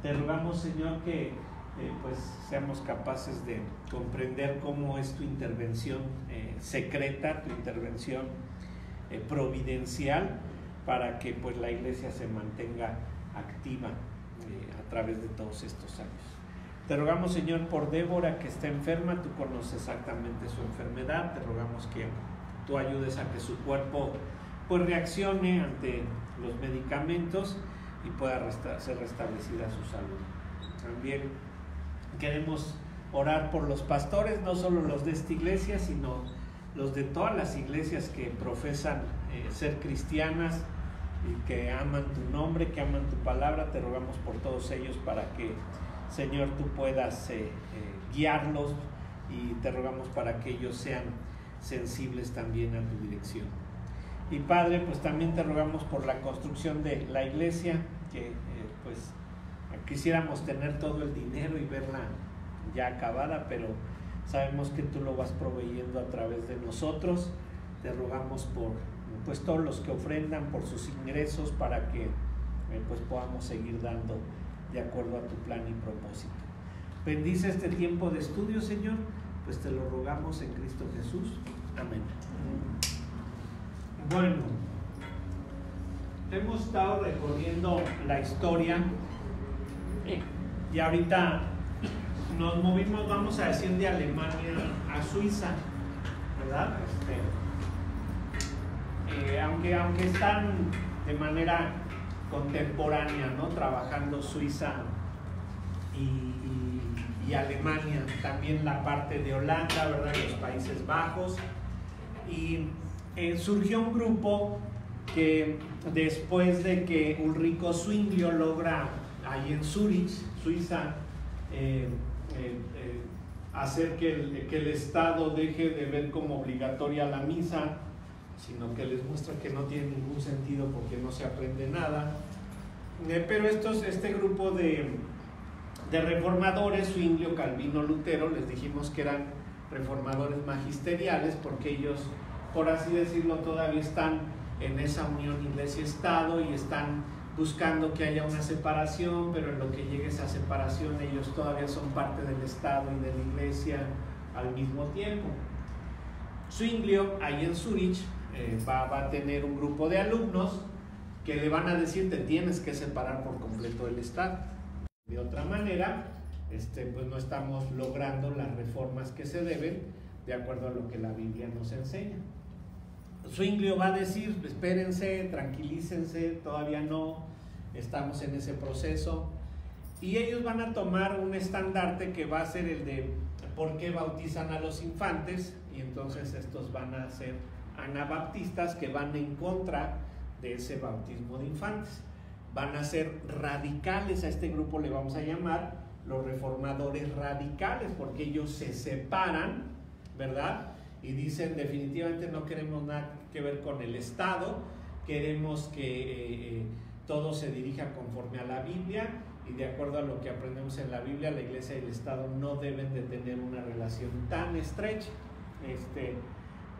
te rogamos, Señor, que pues seamos capaces de comprender cómo es tu intervención secreta, tu intervención providencial, para que pues la iglesia se mantenga activa a través de todos estos años. Te rogamos, Señor, por Débora, que está enferma. Tú conoces exactamente su enfermedad. Te rogamos que tú ayudes a que su cuerpo pues reaccione ante los medicamentos y pueda ser restablecida su salud. También queremos orar por los pastores, no solo los de esta iglesia, sino los de todas las iglesias que profesan ser cristianas y que aman tu nombre, que aman tu palabra. Te rogamos por todos ellos para que, Señor, tú puedas guiarlos, y te rogamos para que ellos sean sensibles también a tu dirección. Y Padre, pues también te rogamos por la construcción de la iglesia, que pues quisiéramos tener todo el dinero y verla ya acabada, pero sabemos que tú lo vas proveyendo a través de nosotros. Te rogamos por pues todos los que ofrendan, por sus ingresos, para que pues podamos seguir dando de acuerdo a tu plan y propósito. Bendice este tiempo de estudio, Señor, pues te lo rogamos en Cristo Jesús. Amén. Bueno, hemos estado recorriendo la historia y ahorita nos movimos, vamos a decir, de Alemania a Suiza, ¿verdad? Aunque están de manera contemporánea, ¿no? Trabajando Suiza y Alemania, también la parte de Holanda, ¿verdad? Los Países Bajos. Y surgió un grupo que después de que Ulrico Zwinglio logra ahí en Zurich, Suiza, hacer que el Estado deje de ver como obligatoria la misa, sino que les muestra que no tiene ningún sentido porque no se aprende nada. Pero este grupo de reformadores, Zwinglio, Calvino, Lutero, les dijimos que eran reformadores magisteriales porque ellos, por así decirlo, todavía están en esa unión iglesia-estado y están buscando que haya una separación, pero en lo que llegue esa separación ellos todavía son parte del Estado y de la iglesia al mismo tiempo. Zwinglio, ahí en Zurich, va a tener un grupo de alumnos que le van a decir: te tienes que separar por completo del Estado. De otra manera, pues no estamos logrando las reformas que se deben de acuerdo a lo que la Biblia nos enseña. Zwinglio va a decir: espérense, tranquilícense, todavía no, estamos en ese proceso. Y ellos van a tomar un estandarte que va a ser el de por qué bautizan a los infantes, y entonces estos van a ser anabaptistas que van en contra de ese bautismo de infantes. Van a ser radicales, a este grupo le vamos a llamar los reformadores radicales, porque ellos se separan, ¿verdad? Y dicen: definitivamente no queremos nada que ver con el Estado, queremos que todo se dirija conforme a la Biblia, y de acuerdo a lo que aprendemos en la Biblia, la iglesia y el Estado no deben de tener una relación tan estrecha.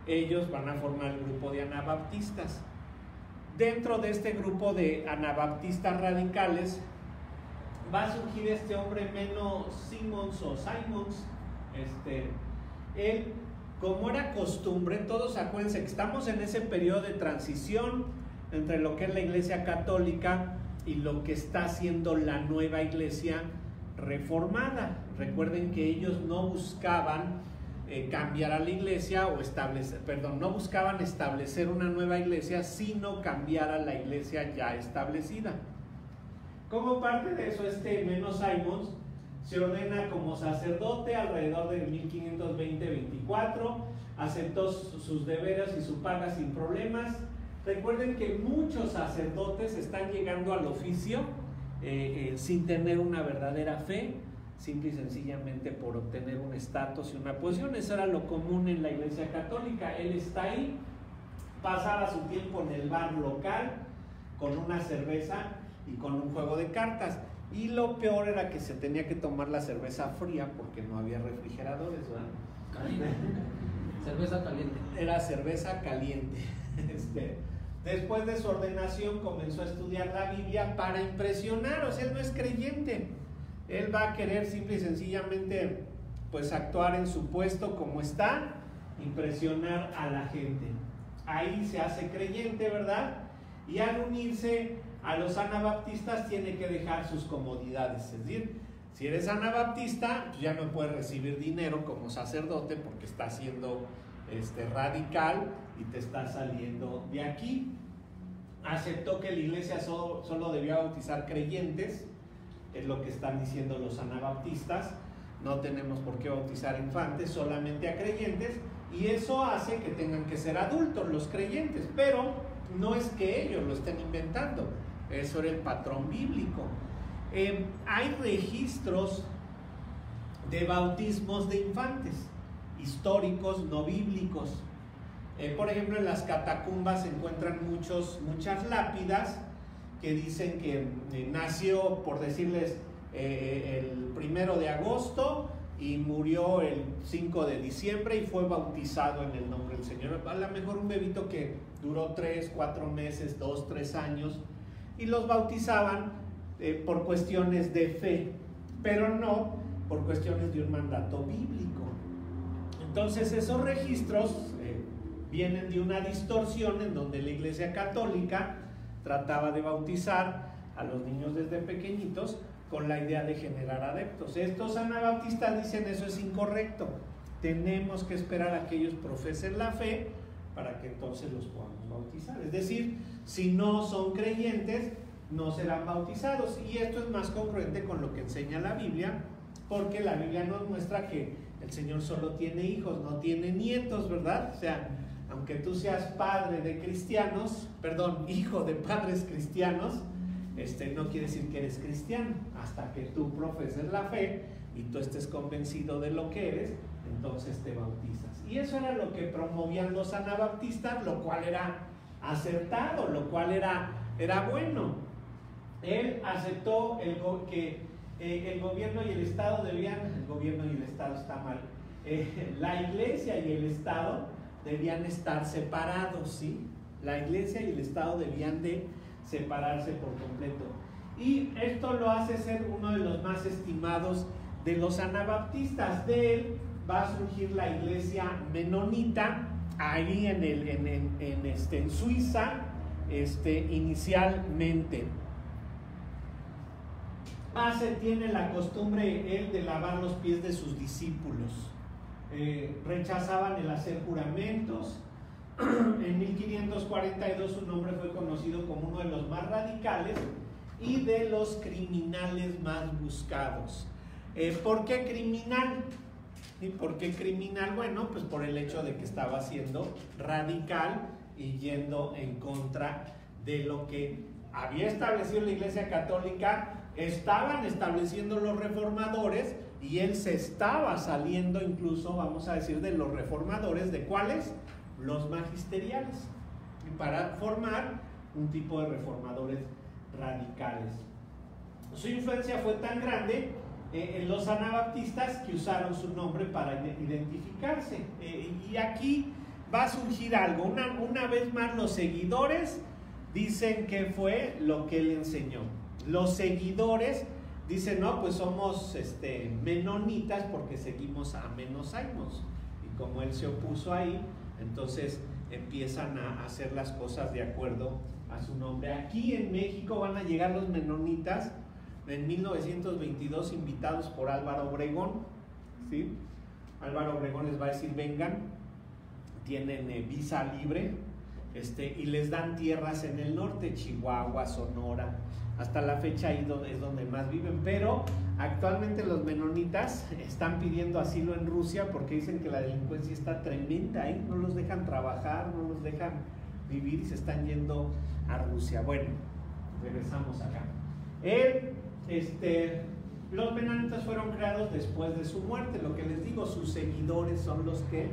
Ellos van a formar el grupo de anabaptistas. Dentro de este grupo de anabaptistas radicales va a surgir este hombre, Menno Simons o Simons. Él, como era costumbre, todos acuérdense que estamos en ese periodo de transición entre lo que es la iglesia católica y lo que está haciendo la nueva iglesia reformada. Recuerden que ellos no buscaban cambiar a la iglesia o no buscaban establecer una nueva iglesia, sino cambiar a la iglesia ya establecida. Como parte de eso, Menno Simons se ordena como sacerdote alrededor del 1520-24, aceptó sus deberes y su paga sin problemas. Recuerden que muchos sacerdotes están llegando al oficio sin tener una verdadera fe, simple y sencillamente por obtener un estatus y una posición. Eso era lo común en la iglesia católica. Él está ahí, pasaba su tiempo en el bar local con una cerveza y con un juego de cartas, y lo peor era que se tenía que tomar la cerveza fría porque no había refrigeradores, ¿verdad? Caliente. Cerveza caliente. Era cerveza caliente. después de su ordenación comenzó a estudiar la Biblia para impresionar. O sea, él no es creyente, él va a querer simple y sencillamente pues actuar en su puesto como está, impresionar a la gente. Ahí se hace creyente, ¿verdad? Y al unirse a los anabaptistas tiene que dejar sus comodidades. Es decir, si eres anabaptista, pues ya no puedes recibir dinero como sacerdote porque estás siendo radical y te está saliendo de aquí. Aceptó que la iglesia solo debía bautizar creyentes, es lo que están diciendo los anabaptistas. No tenemos por qué bautizar infantes, solamente a creyentes, y eso hace que tengan que ser adultos los creyentes, pero no es que ellos lo estén inventando, eso era el patrón bíblico. Hay registros de bautismos de infantes, históricos, no bíblicos. Por ejemplo, en las catacumbas se encuentran muchas lápidas que dicen que nació, por decirles, el 1 de agosto y murió el 5 de diciembre y fue bautizado en el nombre del Señor. A lo mejor un bebito que duró 3, 4 meses, 2, 3 años, y los bautizaban por cuestiones de fe, pero no por cuestiones de un mandato bíblico. Entonces esos registros vienen de una distorsión en donde la Iglesia Católica trataba de bautizar a los niños desde pequeñitos con la idea de generar adeptos. Estos anabaptistas dicen eso es incorrecto, tenemos que esperar a que ellos profesen la fe para que entonces los podamos bautizar. Es decir, si no son creyentes, no serán bautizados, y esto es más congruente con lo que enseña la Biblia, porque la Biblia nos muestra que el Señor solo tiene hijos, no tiene nietos, ¿verdad? O sea, aunque tú seas padre de cristianos, hijo de padres cristianos, no quiere decir que eres cristiano. Hasta que tú profeses la fe y tú estés convencido de lo que eres, entonces te bautizas. Y eso era lo que promovían los anabaptistas, lo cual era acertado, lo cual era bueno. Él aceptó que el gobierno y el Estado debían, el gobierno y el Estado está mal, la iglesia y el Estado debían estar separados, ¿sí? La iglesia y el Estado debían de separarse por completo. Y esto lo hace ser uno de los más estimados de los anabaptistas. De él va a surgir la iglesia menonita, ahí en Suiza, inicialmente. Tiene la costumbre él de lavar los pies de sus discípulos. Rechazaban el hacer juramentos. En 1542 su nombre fue conocido como uno de los más radicales y de los criminales más buscados. ¿Por qué criminal? ¿Y por qué criminal? Bueno, pues por el hecho de que estaba siendo radical y yendo en contra de lo que había establecido la Iglesia Católica, estaban estableciendo los reformadores, y él se estaba saliendo incluso, vamos a decir, de los reformadores. ¿De cuáles? Los magisteriales, para formar un tipo de reformadores radicales. Su influencia fue tan grande en los anabaptistas que usaron su nombre para identificarse. Y aquí va a surgir algo. Una vez más, los seguidores dicen que fue lo que él enseñó. Los seguidores dicen, no, pues somos menonitas porque seguimos a Menos Aimos. Y como él se opuso ahí, entonces empiezan a hacer las cosas de acuerdo a su nombre. Aquí en México van a llegar los menonitas en 1922, invitados por Álvaro Obregón, ¿sí? Álvaro Obregón les va a decir, vengan, tienen visa libre, y les dan tierras en el norte, Chihuahua, Sonora. Hasta la fecha ahí es donde más viven, pero actualmente los menonitas están pidiendo asilo en Rusia porque dicen que la delincuencia está tremenda ahí, no los dejan trabajar, no los dejan vivir y se están yendo a Rusia. Bueno, regresamos acá. Los menonitas fueron creados después de su muerte. Lo que les digo, sus seguidores son los que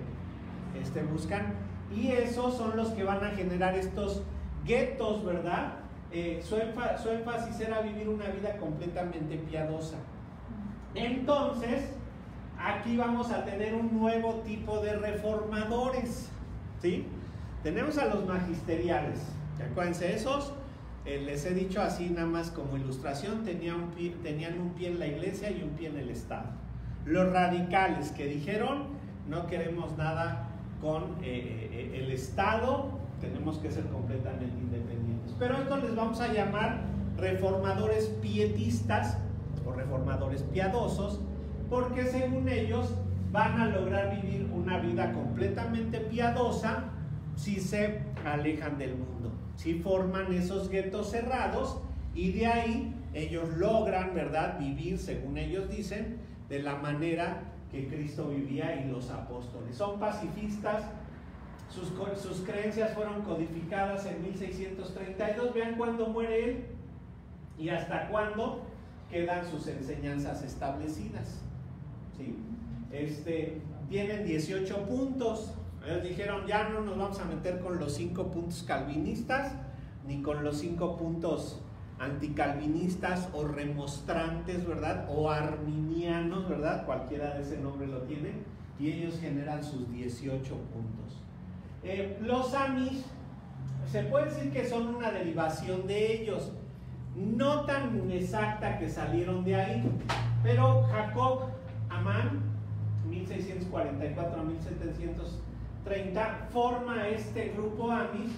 buscan, y esos son los que van a generar estos guetos, ¿verdad? Su énfasis era vivir una vida completamente piadosa. Entonces, aquí vamos a tener un nuevo tipo de reformadores, ¿sí? Tenemos a los magisteriales, Acuérdense, esos, les he dicho así nada más como ilustración, tenían un pie en la iglesia y un pie en el Estado. Los radicales que dijeron, no queremos nada con el Estado, tenemos que ser completamente independientes. Pero esto les vamos a llamar reformadores pietistas o reformadores piadosos, porque según ellos van a lograr vivir una vida completamente piadosa si se alejan del mundo, si forman esos guetos cerrados, y de ahí ellos logran, ¿verdad?, vivir, según ellos dicen, de la manera que Cristo vivía y los apóstoles. Son pacifistas, sus creencias fueron codificadas en 1632, vean cuándo muere él y hasta cuándo quedan sus enseñanzas establecidas. ¿Sí? Tienen 18 puntos. Ellos dijeron, ya no nos vamos a meter con los 5 puntos calvinistas, ni con los 5 puntos anticalvinistas o remostrantes, ¿verdad?, o arminianos, ¿verdad?, cualquiera de ese nombre lo tiene, y ellos generan sus 18 puntos. Los Amish, se puede decir que son una derivación de ellos, no tan exacta que salieron de ahí, pero Jacob Amán, 1644 a 1730, forma este grupo Amish,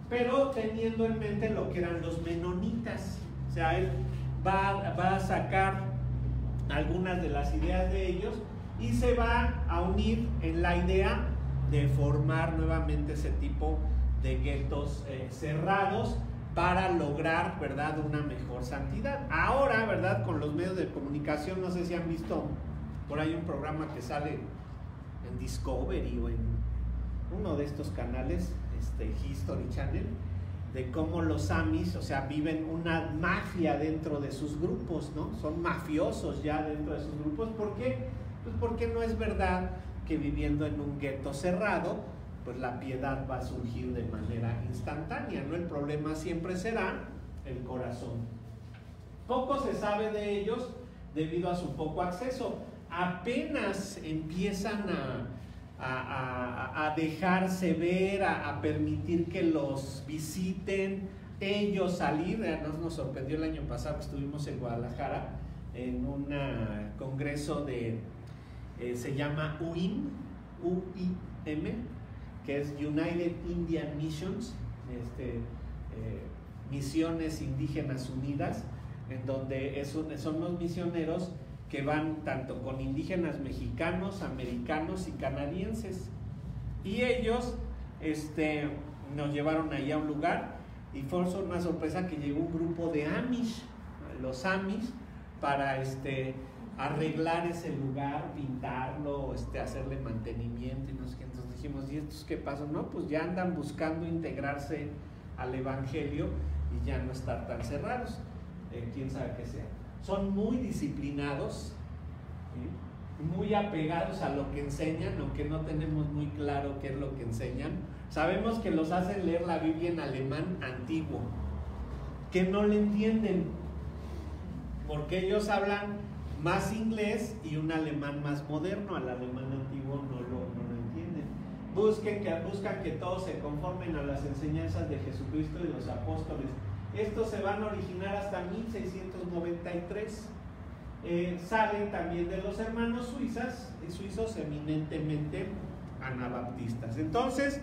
pero teniendo en mente lo que eran los menonitas. O sea, él va a sacar algunas de las ideas de ellos y se va a unir en la idea de formar nuevamente ese tipo de guetos cerrados para lograr, ¿verdad?, una mejor santidad. Ahora, ¿verdad?, con los medios de comunicación, no sé si han visto por ahí un programa que sale en Discovery o en uno de estos canales, History Channel, de cómo los Amish, o sea, viven una mafia dentro de sus grupos, ¿no? Son mafiosos ya dentro de sus grupos. ¿Por qué? Pues porque no es verdad que viviendo en un gueto cerrado, pues la piedad va a surgir de manera instantánea, ¿no? El problema siempre será el corazón. Poco se sabe de ellos debido a su poco acceso. Apenas empiezan a dejarse ver, a permitir que los visiten, ellos salir. Nos sorprendió el año pasado que estuvimos en Guadalajara en un congreso se llama UIM, que es United Indian Missions, Misiones Indígenas Unidas, en donde son los misioneros que van tanto con indígenas mexicanos, americanos y canadienses, y ellos nos llevaron ahí a un lugar y fue una sorpresa que llegó un grupo de Amish, los Amish, para arreglar ese lugar, pintarlo, hacerle mantenimiento y no sé qué. Entonces dijimos, ¿y estos qué pasó? No, pues ya andan buscando integrarse al evangelio y ya no estar tan cerrados, quién sabe qué sea. Son muy disciplinados, ¿sí?, muy apegados a lo que enseñan, aunque no tenemos muy claro qué es lo que enseñan. Sabemos que los hacen leer la Biblia en alemán antiguo, que no le entienden, porque ellos hablan más inglés y un alemán más moderno. Al alemán antiguo no lo entienden. Buscan que todos se conformen a las enseñanzas de Jesucristo y los apóstoles. Estos se van a originar hasta 1693. Salen también de los hermanos suizos eminentemente anabaptistas. Entonces,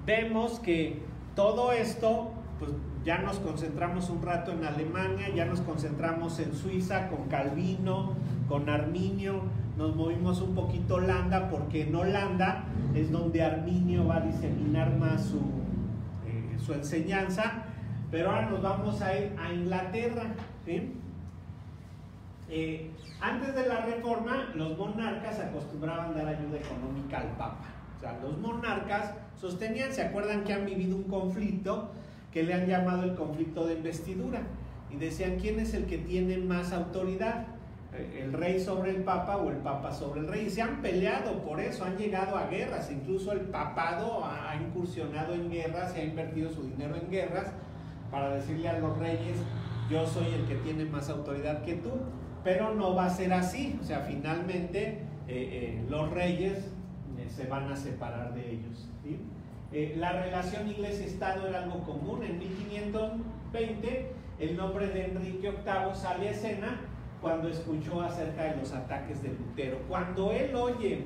vemos que todo esto, pues ya nos concentramos un rato en Alemania, ya nos concentramos en Suiza con Calvino, con Arminio, nos movimos un poquito a Holanda, porque en Holanda es donde Arminio va a diseminar más su enseñanza. Pero ahora nos vamos a ir a Inglaterra, ¿sí? Antes de la reforma, los monarcas acostumbraban dar ayuda económica al Papa. O sea, los monarcas sostenían, ¿se acuerdan que han vivido un conflicto que le han llamado el conflicto de investidura? Y decían, ¿quién es el que tiene más autoridad? ¿El rey sobre el papa o el papa sobre el rey? Y se han peleado por eso, han llegado a guerras. Incluso el papado ha incursionado en guerras y ha invertido su dinero en guerras para decirle a los reyes, yo soy el que tiene más autoridad que tú. Pero no va a ser así. O sea, finalmente los reyes se van a separar de ellos, ¿sí? La relación iglesia-estado era algo común. En 1520 el nombre de Enrique VIII sale a escena cuando escuchó acerca de los ataques de Lutero. Cuando él oye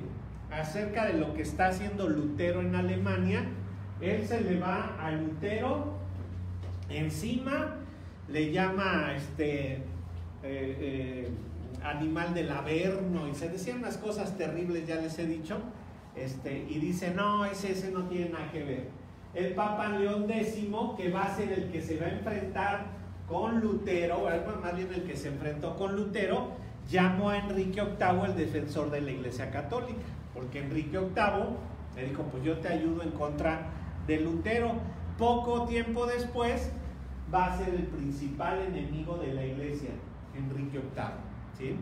acerca de lo que está haciendo Lutero en Alemania, él se le va a Lutero encima, le llama animal del Averno, y se decían unas cosas terribles, ya les he dicho, y dice, no, ese no tiene nada que ver. El Papa León X, que va a ser el que se va a enfrentar con Lutero, más bien el que se enfrentó con Lutero, llamó a Enrique VIII el defensor de la Iglesia Católica, porque Enrique VIII le dijo, pues yo te ayudo en contra de Lutero. Poco tiempo después va a ser el principal enemigo de la Iglesia, Enrique VIII, ¿sí?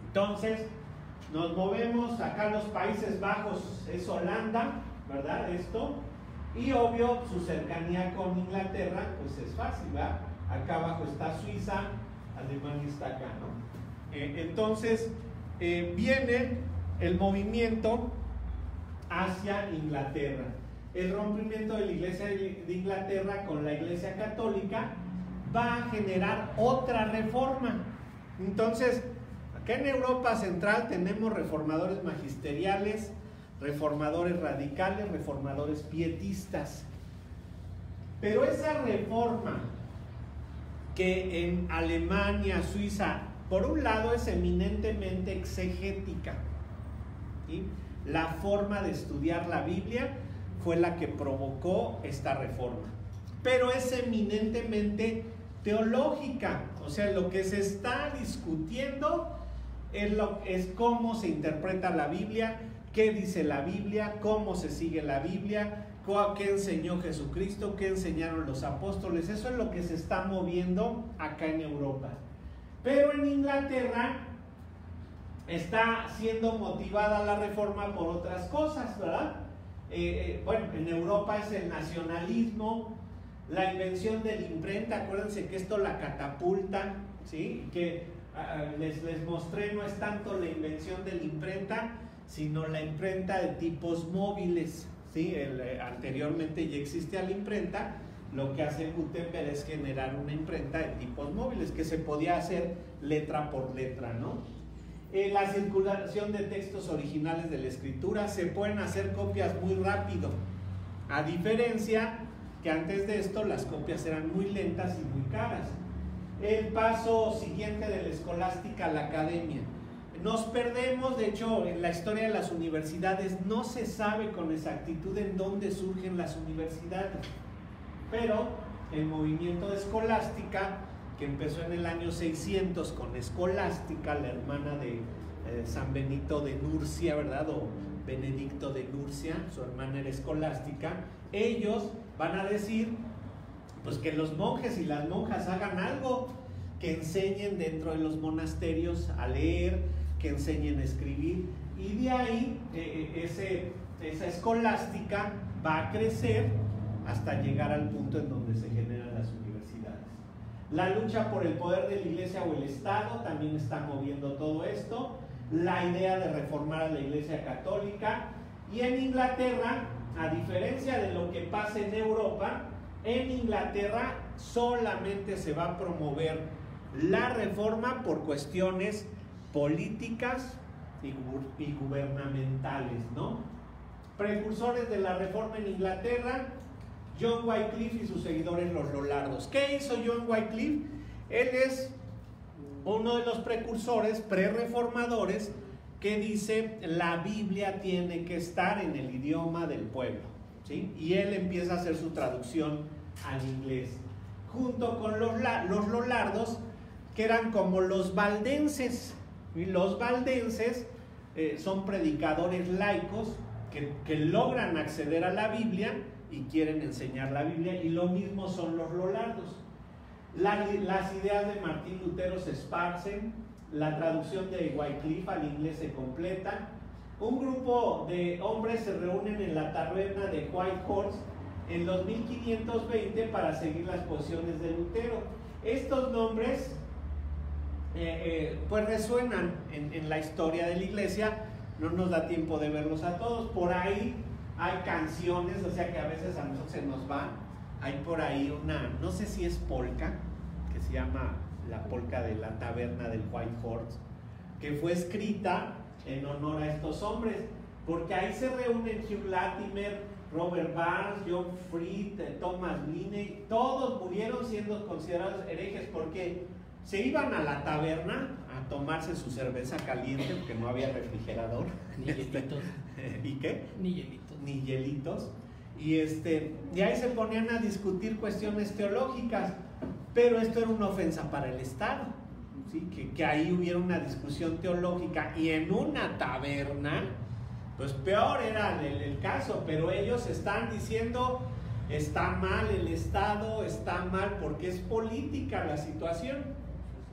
Entonces nos movemos acá a los Países Bajos, es Holanda, ¿verdad? Esto, y obvio su cercanía con Inglaterra, pues es fácil, ¿verdad? Acá abajo está Suiza, Alemania está acá, ¿no? Entonces viene el movimiento hacia Inglaterra, el rompimiento de la Iglesia de Inglaterra con la Iglesia Católica va a generar otra reforma. Entonces, acá en Europa Central tenemos reformadores magisteriales, reformadores radicales, reformadores pietistas. Pero esa reforma que en Alemania, Suiza, por un lado es eminentemente exegética, ¿sí? La forma de estudiar la Biblia fue la que provocó esta reforma, pero es eminentemente teológica, o sea, lo que se está discutiendo es cómo se interpreta la Biblia, qué dice la Biblia, cómo se sigue la Biblia, qué enseñó Jesucristo, qué enseñaron los apóstoles. Eso es lo que se está moviendo acá en Europa. Pero en Inglaterra está siendo motivada la reforma por otras cosas, ¿verdad? Bueno, en Europa es el nacionalismo, la invención de la imprenta. Acuérdense que esto la catapulta, ¿sí? Que les mostré, no es tanto la invención de la imprenta, sino la imprenta de tipos móviles, ¿sí? Anteriormente ya existía la imprenta. Lo que hace Gutenberg es generar una imprenta de tipos móviles que se podía hacer letra por letra, ¿no? La circulación de textos originales de la escritura, se pueden hacer copias muy rápido, a diferencia que antes de esto las copias eran muy lentas y muy caras. El paso siguiente de la escolástica a la academia. Nos perdemos, de hecho, en la historia de las universidades no se sabe con exactitud en dónde surgen las universidades, pero el movimiento de escolástica, que empezó en el año 600 con Escolástica, la hermana de San Benito de Nurcia, ¿verdad? O Benedicto de Nurcia, su hermana era Escolástica. Ellos van a decir, pues, que los monjes y las monjas hagan algo, que enseñen dentro de los monasterios a leer, que enseñen a escribir, y de ahí esa escolástica va a crecer hasta llegar al punto en donde se generan las universidades. La lucha por el poder de la Iglesia o el Estado también está moviendo todo esto. La idea de reformar a la Iglesia Católica. Y en Inglaterra, a diferencia de lo que pasa en Europa, en Inglaterra solamente se va a promover la reforma por cuestiones políticas y gubernamentales, ¿no? Precursores de la reforma en Inglaterra: John Wycliffe y sus seguidores, los Lollardos. ¿Qué hizo John Wycliffe? Él es uno de los precursores prerreformadores que dice la Biblia tiene que estar en el idioma del pueblo, ¿sí? Y él empieza a hacer su traducción al inglés, junto con los Lollardos, que eran como los valdenses. Y los valdenses son predicadores laicos que logran acceder a la Biblia y quieren enseñar la Biblia, y lo mismo son los Lollardos. Las ideas de Martín Lutero se esparcen, la traducción de Wycliffe al inglés se completa. Un grupo de hombres se reúnen en la taberna de Whitehorse en los 1520 para seguir las posiciones de Lutero. Estos nombres pues resuenan en la historia de la Iglesia. No nos da tiempo de verlos a todos. Por ahí hay canciones, o sea que a veces a nosotros se nos va. Hay por ahí una, no sé si es polka, que se llama la polka de la taberna del White Horse, que fue escrita en honor a estos hombres, porque ahí se reúnen Hugh Latimer, Robert Barnes, John Fried, Thomas Linney, todos murieron siendo considerados herejes porque se iban a la taberna a tomarse su cerveza caliente porque no había refrigerador. Ni hielitos. ¿Y qué? Ni hielitos. Ni hielitos. Y ahí se ponían a discutir cuestiones teológicas, pero esto era una ofensa para el Estado, ¿sí? Que ahí hubiera una discusión teológica y en una taberna, pues peor era el caso, pero ellos están diciendo está mal el Estado, está mal porque es política la situación.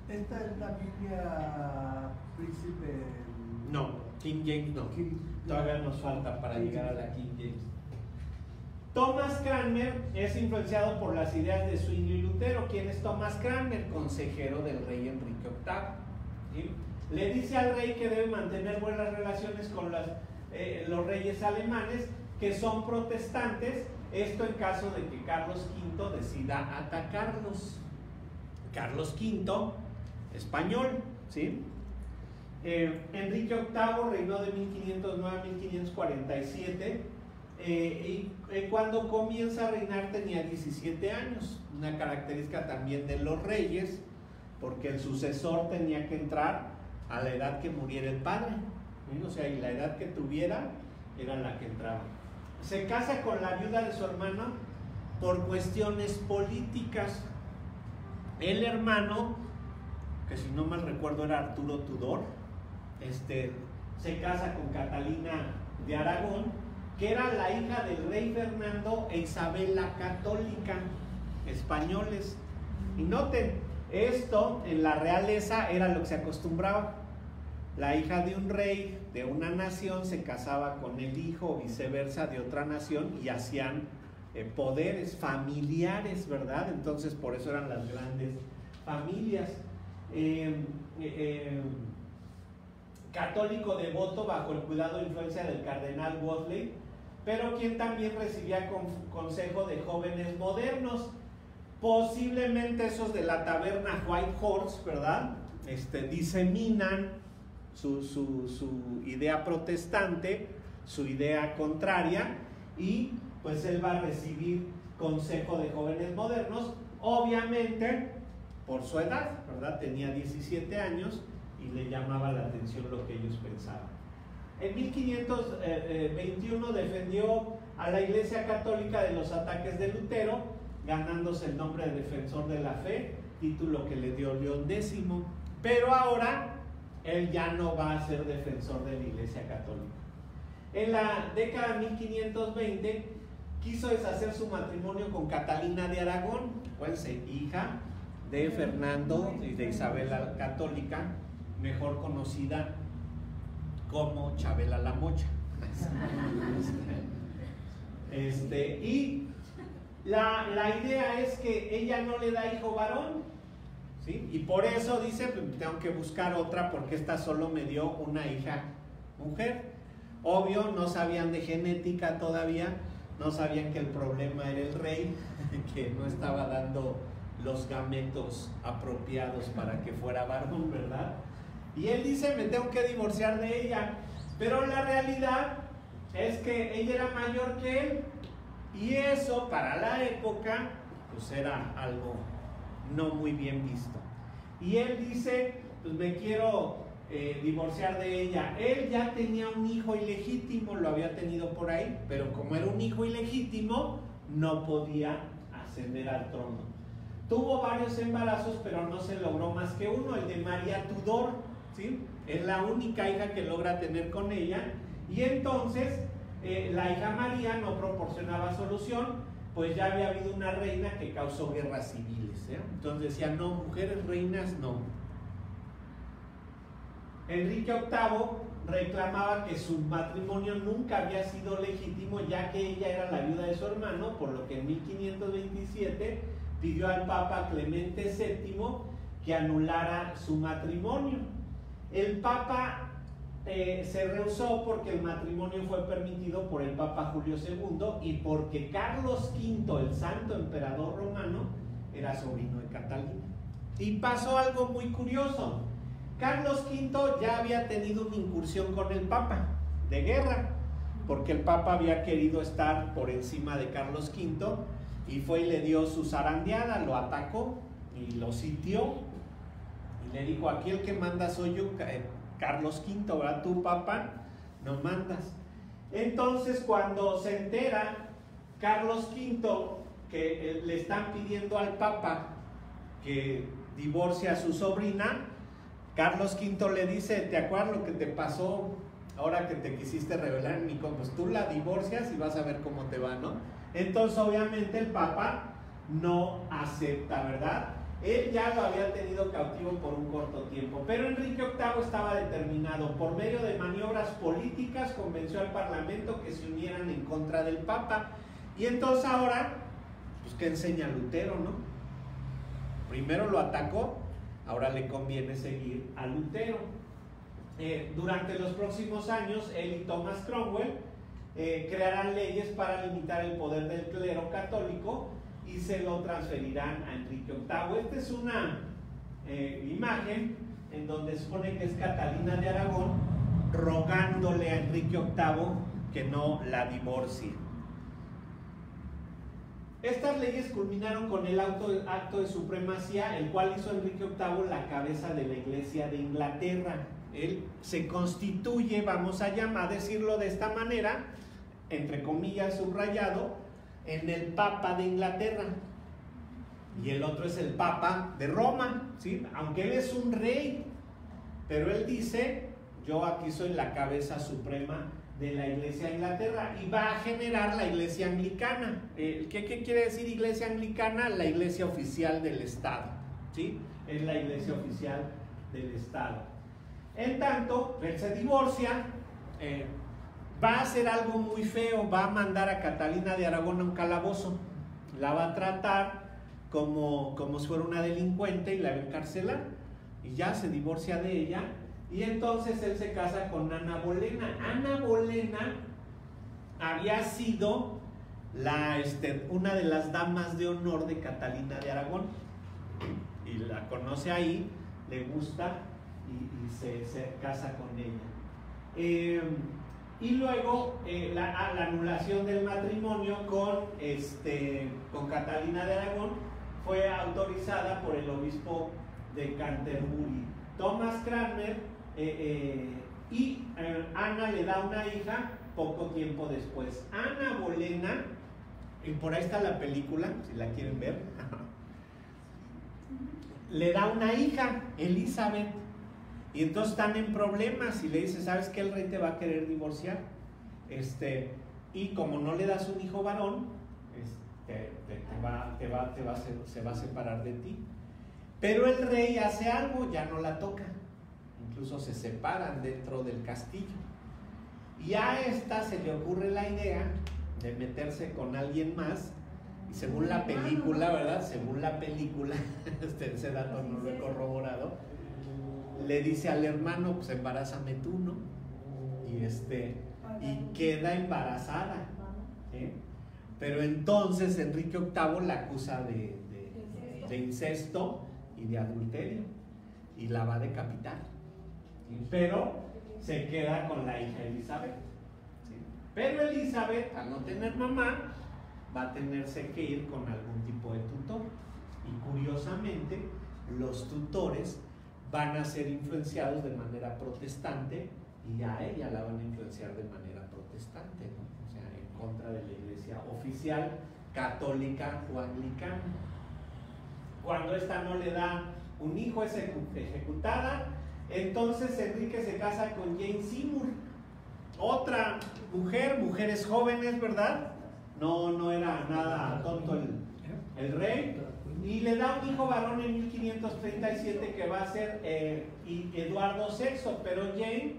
¿Esta es la Biblia Príncipe? No, King James no. Todavía nos falta para llegar a la King James. Thomas Cranmer es influenciado por las ideas de Zwingli y Lutero. ¿Quién es Thomas Cranmer? Consejero del rey Enrique VIII. ¿Sí? Le dice al rey que debe mantener buenas relaciones con los reyes alemanes que son protestantes, esto en caso de que Carlos V decida atacarlos. Carlos V, español, ¿sí? Enrique VIII reinó de 1509 a 1547 y cuando comienza a reinar tenía 17 años, una característica también de los reyes, porque el sucesor tenía que entrar a la edad que muriera el padre, ¿sí? O sea, y la edad que tuviera era la que entraba. Se casa con la viuda de su hermano por cuestiones políticas. El hermano, que si no mal recuerdo era Arturo Tudor, se casa con Catalina de Aragón, que era la hija del rey Fernando e Isabel la Católica, españoles. Y noten, esto en la realeza era lo que se acostumbraba. La hija de un rey de una nación se casaba con el hijo o viceversa de otra nación y hacían poderes familiares, ¿verdad? Entonces por eso eran las grandes familias. Católico devoto bajo el cuidado e influencia del cardenal Wolsey, pero quien también recibía consejo de jóvenes modernos, posiblemente esos de la taberna White Horse, ¿verdad? Diseminan su idea protestante, su idea contraria, y pues él va a recibir consejo de jóvenes modernos, obviamente por su edad, ¿verdad? Tenía 17 años y le llamaba la atención lo que ellos pensaban. En 1521 defendió a la Iglesia Católica de los ataques de Lutero, ganándose el nombre de defensor de la fe, título que le dio León X, pero ahora él ya no va a ser defensor de la Iglesia Católica. En la década de 1520 quiso deshacer su matrimonio con Catalina de Aragón, pues hija de Fernando y de Isabel la Católica, mejor conocida como Chabela la Mocha. Y la idea es que ella no le da hijo varón, ¿sí? Y por eso dice, pues, tengo que buscar otra porque esta solo me dio una hija mujer. Obvio, no sabían de genética todavía, no sabían que el problema era el rey, que no estaba dando los gametos apropiados para que fuera varón, ¿verdad? Y él dice, me tengo que divorciar de ella, pero la realidad es que ella era mayor que él, y eso para la época pues era algo no muy bien visto. Y él dice, pues me quiero divorciar de ella. Él ya tenía un hijo ilegítimo, lo había tenido por ahí, pero como era un hijo ilegítimo, no podía ascender al trono. Tuvo varios embarazos, pero no se logró más que uno, el de María Tudor, ¿sí? Es la única hija que logra tener con ella, y entonces la hija María no proporcionaba solución, pues ya había habido una reina que causó guerras civiles, ¿eh? Entonces decía, no, mujeres reinas no. Enrique VIII reclamaba que su matrimonio nunca había sido legítimo, ya que ella era la viuda de su hermano, por lo que en 1527 pidió al Papa Clemente VII que anulara su matrimonio. El Papa se rehusó porque el matrimonio fue permitido por el Papa Julio II y porque Carlos V, el santo emperador romano, era sobrino de Catalina. Y pasó algo muy curioso. Carlos V ya había tenido una incursión con el Papa de guerra, porque el Papa había querido estar por encima de Carlos V y fue y le dio su zarandeada, lo atacó y lo sitió y le dijo: aquí el que manda soy yo, Carlos V, ¿verdad? Tú, Papa, no mandas. Entonces, cuando se entera Carlos V que le están pidiendo al Papa que divorcie a su sobrina, Carlos V le dice: ¿te acuerdas lo que te pasó ahora que te quisiste rebelar en mi contra? Pues tú la divorcias y vas a ver cómo te va, ¿no? Entonces, obviamente, el Papa no acepta, ¿verdad? Él ya lo había tenido cautivo por un corto tiempo, pero Enrique VIII estaba determinado. Por medio de maniobras políticas convenció al Parlamento que se unieran en contra del Papa. Y entonces ahora, pues ¿qué enseña Lutero, no? Primero lo atacó, ahora le conviene seguir a Lutero. Durante los próximos años, él y Thomas Cromwell crearán leyes para limitar el poder del clero católico y se lo transferirán a Enrique VIII. Esta es una imagen en donde se supone que es Catalina de Aragón rogándole a Enrique VIII que no la divorcie. Estas leyes culminaron con el acto de supremacía, el cual hizo Enrique VIII la cabeza de la Iglesia de Inglaterra. Él se constituye, vamos a decirlo de esta manera, entre comillas subrayado, en el Papa de Inglaterra. Y el otro es el Papa de Roma, ¿sí? Aunque él es un rey, pero él dice: yo aquí soy la cabeza suprema de la Iglesia de Inglaterra, y va a generar la Iglesia Anglicana. ¿Qué quiere decir Iglesia Anglicana? La iglesia oficial del Estado, ¿sí? Es la iglesia oficial del Estado. En tanto, él se divorcia, va a hacer algo muy feo, va a mandar a Catalina de Aragón a un calabozo, la va a tratar como si fuera una delincuente y la va a encarcelar, y ya se divorcia de ella. Y entonces él se casa con Ana Bolena. Ana Bolena había sido una de las damas de honor de Catalina de Aragón, y la conoce ahí, le gusta y se casa con ella. Y luego la anulación del matrimonio con Catalina de Aragón fue autorizada por el obispo de Canterbury, Thomas Cranmer, y Ana le da una hija poco tiempo después. Ana Bolena, y por ahí está la película, si la quieren ver, le da una hija, Elizabeth, y entonces están en problemas y le dice: ¿sabes qué? El rey te va a querer divorciar, y como no le das un hijo varón, se va a separar de ti. Pero el rey hace algo, ya no la toca, incluso se separan dentro del castillo, y a esta se le ocurre la idea de meterse con alguien más, y según la película, ¿verdad? Según la película, ese dato no lo he corroborado, le dice al hermano: pues embarázame tú, ¿no? Y queda embarazada, ¿eh? Pero entonces Enrique VIII la acusa de incesto y de adulterio, y la va a decapitar, pero se queda con la hija Elizabeth, ¿sí? Pero Elizabeth, al no tener mamá, va a tenerse que ir con algún tipo de tutor, y curiosamente los tutores van a ser influenciados de manera protestante, y a ella la van a influenciar de manera protestante, ¿no? O sea, en contra de la iglesia oficial católica o anglicana. Cuando esta no le da un hijo, es ejecutada. Entonces Enrique se casa con Jane Seymour, otra mujeres jóvenes, ¿verdad? No era nada tonto el rey, y le da un hijo varón en 1537 que va a ser Eduardo VI, pero Jane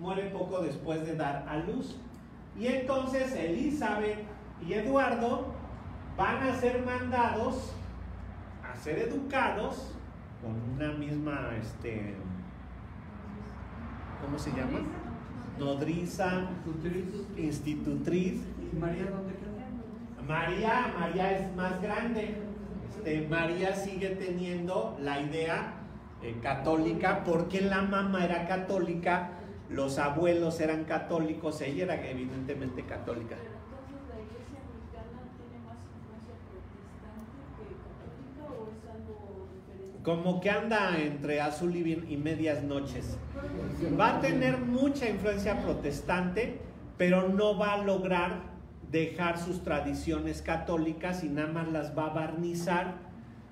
muere poco después de dar a luz. Y entonces Elizabeth y Eduardo van a ser mandados a ser educados con una misma, ¿cómo se llama? nodriza, institutriz. ¿Y María dónde queda? María es más grande. María sigue teniendo la idea católica, porque la mamá era católica, los abuelos eran católicos, ella era evidentemente católica. Pero entonces la iglesia anglicana tiene más influencia protestante que católica, ¿o es algo diferente? Como que anda entre azul y medias noches. Va a tener mucha influencia protestante, pero no va a lograr dejar sus tradiciones católicas y nada más las va a barnizar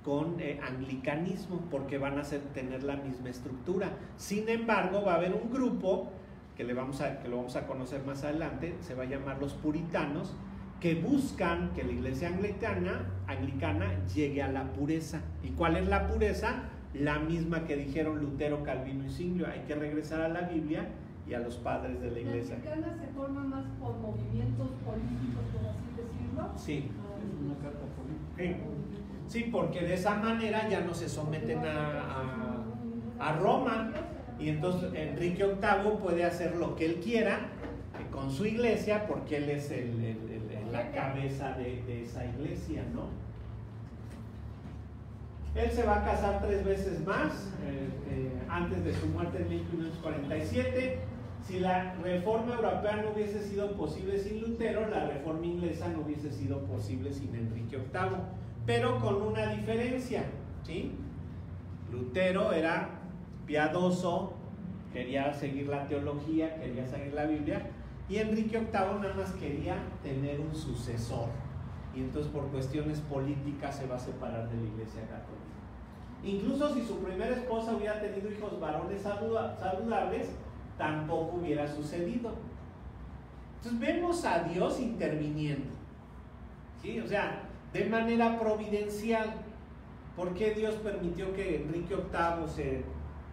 con anglicanismo, porque van a tener la misma estructura. Sin embargo, va a haber un grupo que lo vamos a conocer más adelante, se va a llamar los puritanos, que buscan que la iglesia anglicana llegue a la pureza. ¿Y cuál es la pureza? La misma que dijeron Lutero, Calvino y Zwinglio: hay que regresar a la Biblia y a los padres de la iglesia. ¿La anglicana se forma más por movimientos políticos, por así decirlo? Sí. Es una carta política. Sí, porque de esa manera ya no se someten a Roma, y entonces Enrique VIII puede hacer lo que él quiera con su iglesia, porque él es la cabeza de esa iglesia, ¿no? Él se va a casar 3 veces más antes de su muerte en 1547. Si la reforma europea no hubiese sido posible sin Lutero, la reforma inglesa no hubiese sido posible sin Enrique VIII, pero con una diferencia, ¿sí? Lutero era piadoso, quería seguir la teología, quería seguir la Biblia, y Enrique VIII nada más quería tener un sucesor, y entonces por cuestiones políticas se va a separar de la Iglesia Católica. Incluso si su primera esposa hubiera tenido hijos varones saludables, tampoco hubiera sucedido. Entonces vemos a Dios interviniendo, ¿sí? O sea, de manera providencial. ¿Por qué Dios permitió que Enrique VIII se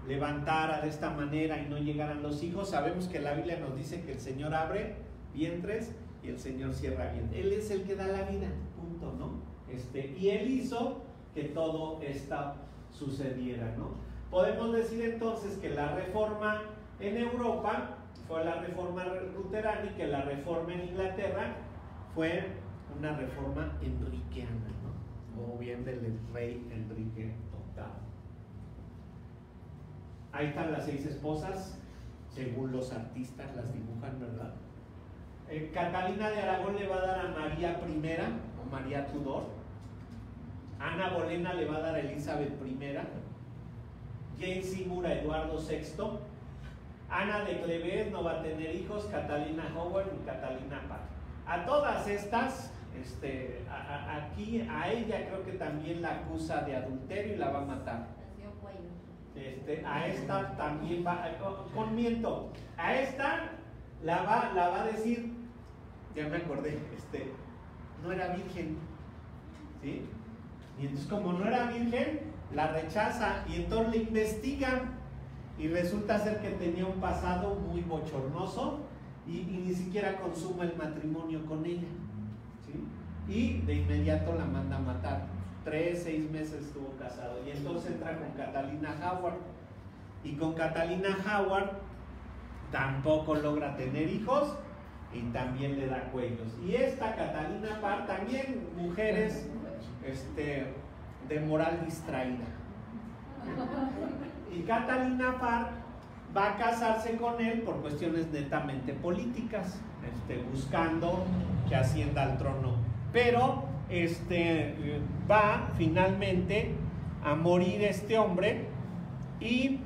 levantara de esta manera y no llegaran los hijos? Sabemos que la Biblia nos dice que el Señor abre vientres y el Señor cierra vientres. Él es el que da la vida, punto, ¿no? Y Él hizo que todo esto sucediera, ¿no? Podemos decir entonces que la reforma en Europa fue la reforma luterana, y que la reforma en Inglaterra fue una reforma enriqueana, ¿no? O bien del rey Enrique VIII. Ahí están las 6 esposas, según los artistas las dibujan, ¿verdad? Catalina de Aragón le va a dar a María I, o María Tudor. Ana Bolena le va a dar a Elizabeth I. Jane Seymour a Eduardo VI. Ana de Cleves no va a tener hijos, Catalina Howard y Catalina Parr. A todas estas, aquí a ella creo que también la acusa de adulterio y la va a matar. A esta también va, miento, a esta la va a decir, ya me acordé, no era virgen, ¿sí? Y entonces, como no era virgen, la rechaza, y entonces le investigan, y resulta ser que tenía un pasado muy bochornoso, y ni siquiera consuma el matrimonio con ella, ¿sí? Y de inmediato la manda a matar. 3-6 meses estuvo casado, y entonces entra con Catalina Howard, y con Catalina Howard tampoco logra tener hijos, y también le da cuellos. Y esta Catalina Parr, también mujeres de moral distraída. Y Catalina Parr va a casarse con él por cuestiones netamente políticas, buscando que ascienda al trono. Pero va finalmente a morir este hombre, y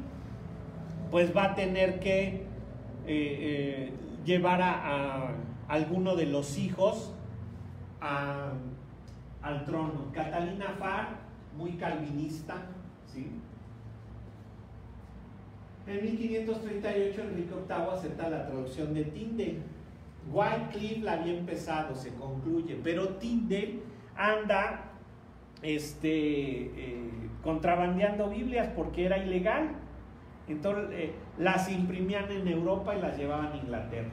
pues va a tener que llevar a alguno de los hijos al trono. Catalina Parr, muy calvinista, ¿sí? En 1538 Enrique VIII acepta la traducción de Tyndale. Wycliffe la había empezado, se concluye, pero Tyndale anda contrabandeando Biblias porque era ilegal. Entonces las imprimían en Europa y las llevaban a Inglaterra,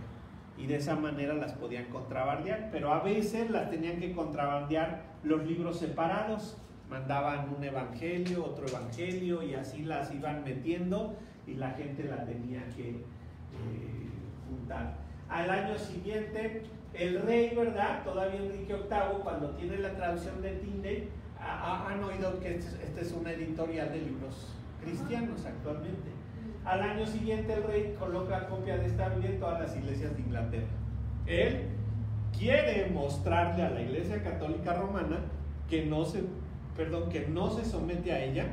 y de esa manera las podían contrabandear, pero a veces las tenían que contrabandear los libros separados. Mandaban un evangelio, otro evangelio, y así las iban metiendo, y la gente la tenía que juntar. Al año siguiente, el rey, ¿verdad? Todavía Enrique VIII, cuando tiene la traducción de Tyndale, han oído que este es una editorial de libros cristianos actualmente. Al año siguiente el rey coloca copia de esta Biblia en todas las iglesias de Inglaterra. Él quiere mostrarle a la Iglesia Católica Romana que no se somete a ella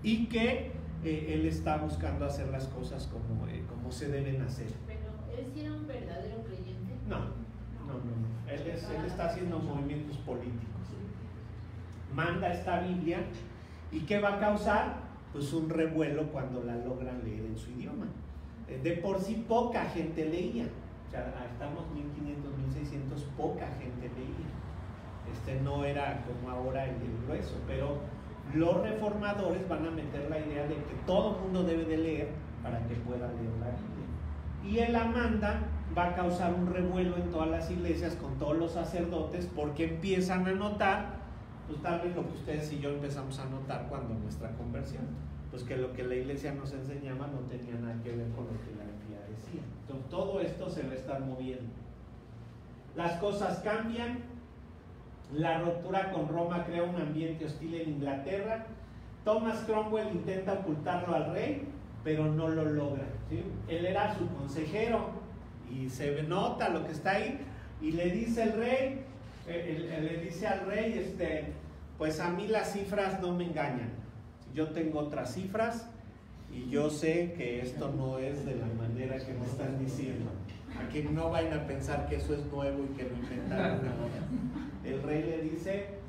y que él está buscando hacer las cosas como se deben hacer. Pero él sí era un verdadero creyente. No. Él está haciendo movimientos políticos. Manda esta Biblia y ¿qué va a causar? Pues un revuelo cuando la logran leer en su idioma. De por sí poca gente leía. O sea, estamos 1500, 1600, poca gente leía. No era como ahora el grueso, pero los reformadores van a meter la idea de que todo el mundo debe de leer para que pueda leer la Biblia. Y él la manda, va a causar un revuelo en todas las iglesias con todos los sacerdotes porque empiezan a notar, pues tal vez lo que ustedes y yo empezamos a notar cuando nuestra conversión, pues que lo que la iglesia nos enseñaba no tenía nada que ver con lo que la Biblia decía. Entonces todo esto se va a estar moviendo. Las cosas cambian, la ruptura con Roma crea un ambiente hostil en Inglaterra. Thomas Cromwell intenta ocultarlo al rey, pero no lo logra, ¿sí? Él era su consejero y se nota lo que está ahí y le dice el rey, le dice al rey, pues a mí las cifras no me engañan, yo tengo otras cifras y yo sé que esto no es de la manera que me están diciendo. Aquí no vayan a pensar que eso es nuevo y que lo inventaron ahora. El rey le dice,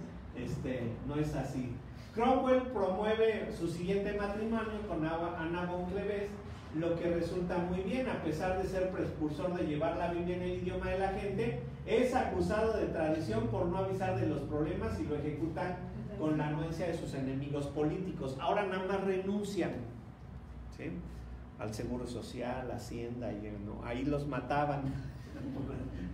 no es así. Cromwell promueve su siguiente matrimonio con Ana von Cleves, lo que resulta muy bien. A pesar de ser precursor de llevar la Biblia en el idioma de la gente, es acusado de traición por no avisar de los problemas y lo ejecutan con la anuencia de sus enemigos políticos. Ahora nada más renuncian, ¿sí?, al Seguro Social, Hacienda, y no, ahí los mataban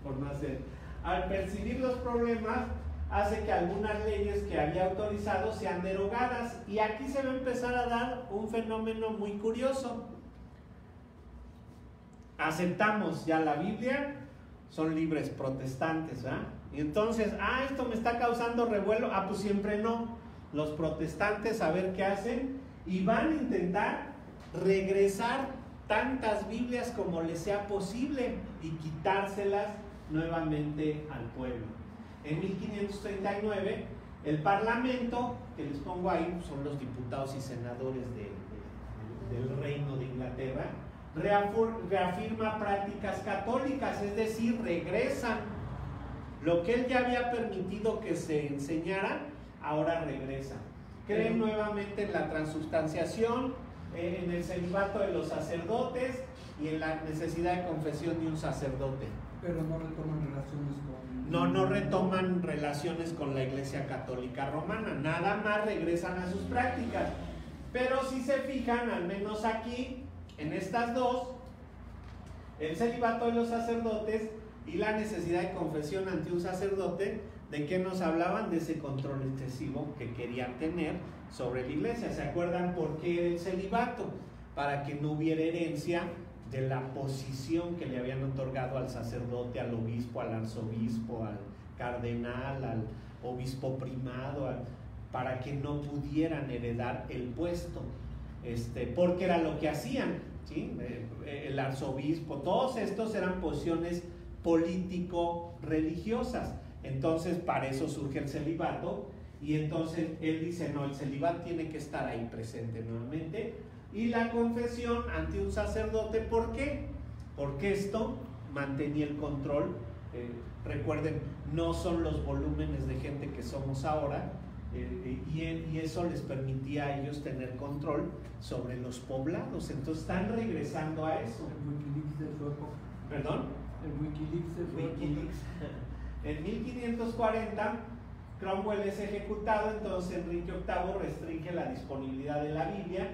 por no hacer. Al percibir los problemas, hace que algunas leyes que había autorizado sean derogadas, y aquí se va a empezar a dar un fenómeno muy curioso. Aceptamos ya la Biblia, son libres protestantes, ¿verdad? Y entonces, esto me está causando revuelo, pues siempre no. Los protestantes, a ver qué hacen, y van a intentar regresar tantas Biblias como les sea posible y quitárselas nuevamente al pueblo. En 1539, el Parlamento, que les pongo ahí, son los diputados y senadores del Reino de Inglaterra, reafirma prácticas católicas, es decir, regresan. Lo que él ya había permitido que se enseñara, ahora regresa. Creen nuevamente en la transubstanciación, en el celibato de los sacerdotes y en la necesidad de confesión de un sacerdote. Pero no retoman relaciones con... No retoman relaciones con la Iglesia Católica Romana, nada más regresan a sus prácticas. Pero si se fijan, al menos aquí, en estas dos, el celibato de los sacerdotes y la necesidad de confesión ante un sacerdote, ¿de qué nos hablaban? De ese control excesivo que querían tener sobre la iglesia. ¿Se acuerdan por qué el celibato? Para que no hubiera herencia de la posición que le habían otorgado al sacerdote, al obispo, al arzobispo, al cardenal, al obispo primado, para que no pudieran heredar el puesto, porque era lo que hacían, ¿sí? El arzobispo, todos estos eran posiciones político-religiosas. Entonces para eso surge el celibato, y entonces él dice, no, el celibato tiene que estar ahí presente nuevamente, y la confesión ante un sacerdote. ¿Por qué? Porque esto mantenía el control. Recuerden, no son los volúmenes de gente que somos ahora, y eso les permitía a ellos tener control sobre los poblados. Entonces están regresando a eso. El Wikileaks de su época. ¿Perdón? El Wikileaks de su Wikileaks. En 1540 Cromwell es ejecutado, entonces Enrique VIII restringe la disponibilidad de la Biblia.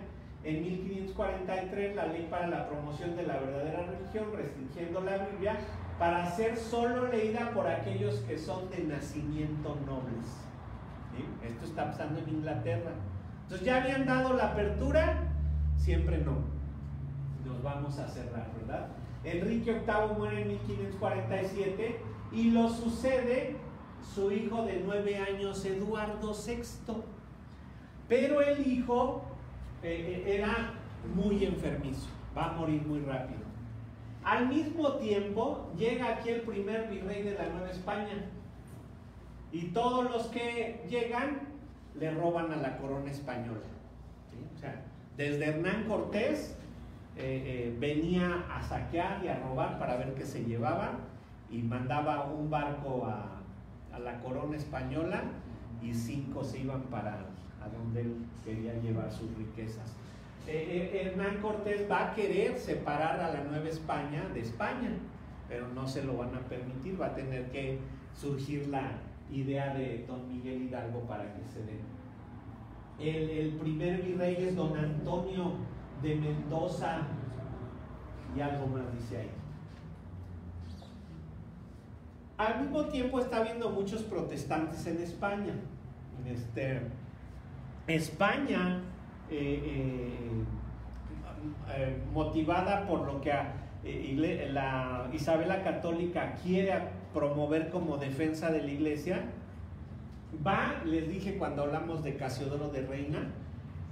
En 1543 la ley para la promoción de la verdadera religión, restringiendo la Biblia para ser solo leída por aquellos que son de nacimiento nobles, ¿sí? Esto está pasando en Inglaterra. Entonces ya habían dado la apertura, siempre no. Nos vamos a cerrar, ¿verdad? Enrique VIII muere en 1547 y lo sucede su hijo de 9 años, Eduardo VI. Pero el hijo era muy enfermizo, va a morir muy rápido. Al mismo tiempo llega aquí el primer virrey de la Nueva España y todos los que llegan le roban a la corona española, ¿sí? O sea, desde Hernán Cortés venía a saquear y a robar para ver qué se llevaban y mandaba un barco a la corona española y 5 se iban para a donde él quería llevar sus riquezas. Hernán Cortés va a querer separar a la Nueva España de España, pero no se lo van a permitir, va a tener que surgir la idea de don Miguel Hidalgo para que se dé. El primer virrey es don Antonio de Mendoza y algo más dice ahí. Al mismo tiempo está habiendo muchos protestantes en España. España, motivada por lo que la Isabel la Católica quiere promover como defensa de la iglesia, les dije cuando hablamos de Casiodoro de Reina,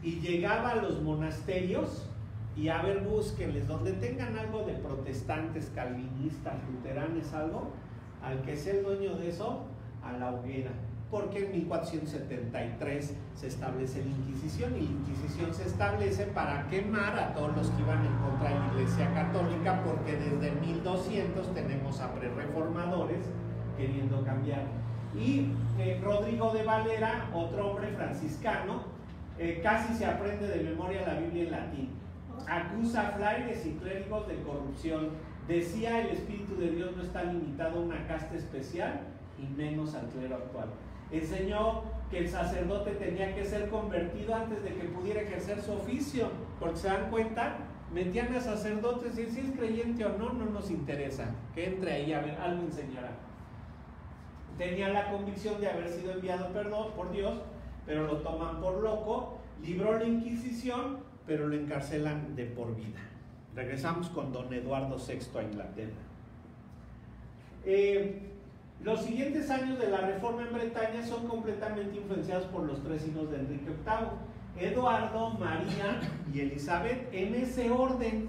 y llegaba a los monasterios y a ver, búsquenles, donde tengan algo de protestantes, calvinistas, luteranes, algo, al que sea el dueño de eso, a la hoguera. Porque en 1473 se establece la Inquisición, y la Inquisición se establece para quemar a todos los que iban en contra de la Iglesia Católica, porque desde 1200 tenemos a prerreformadores queriendo cambiar. Y Rodrigo de Valera, otro hombre franciscano, casi se aprende de memoria la Biblia en latín. Acusa a frailes y clérigos de corrupción. Decía, el Espíritu de Dios no está limitado a una casta especial y menos al clero actual. Enseñó que el sacerdote tenía que ser convertido antes de que pudiera ejercer su oficio, porque se dan cuenta, metían a sacerdotes y si es creyente o no, no nos interesa, que entre ahí a ver, algo enseñará. Tenía la convicción de haber sido enviado por Dios, pero lo toman por loco, libró la Inquisición, pero lo encarcelan de por vida. Regresamos con don Eduardo VI a Inglaterra. Los siguientes años de la Reforma en Bretaña son completamente influenciados por los 3 hijos de Enrique VIII: Eduardo, María y Elizabeth, en ese orden,